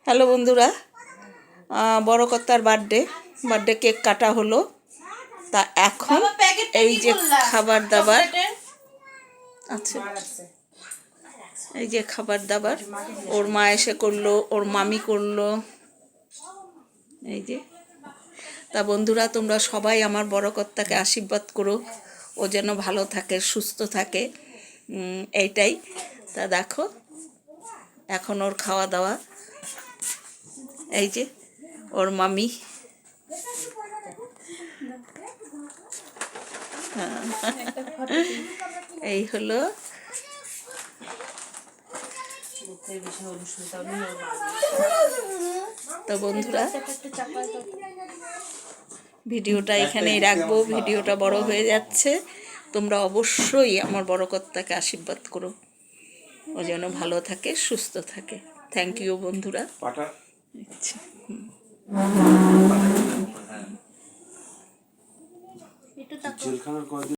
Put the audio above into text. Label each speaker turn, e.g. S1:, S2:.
S1: Hello বন্ধুরা, বড় কর্তার বার্থডে কেক কাটা হলো। তা এখন এই যে খাবার দাবার আছে, এই যে খাবার দাবার ওর মা এসে করলো, ওর মামি করলো। এই যে, তা বন্ধুরা তোমরা সবাই আমার বড় কর্তাকে আশীর্বাদ করো, ও যেন ভালো থাকে, সুস্থ থাকে, এইটাই। তা দেখো এখন ওর খাওয়া দাওয়া, এই যে ওর মামি, এই হলো। তো বন্ধুরা ভিডিওটা এখানেই রাখবো, ভিডিওটা বড় হয়ে যাচ্ছে। তোমরা অবশ্যই আমার বড় কর্তাকে আশীর্বাদ করো, ও যেন ভালো থাকে, সুস্থ থাকে। থ্যাংক ইউ বন্ধুরা। আচ্ছা,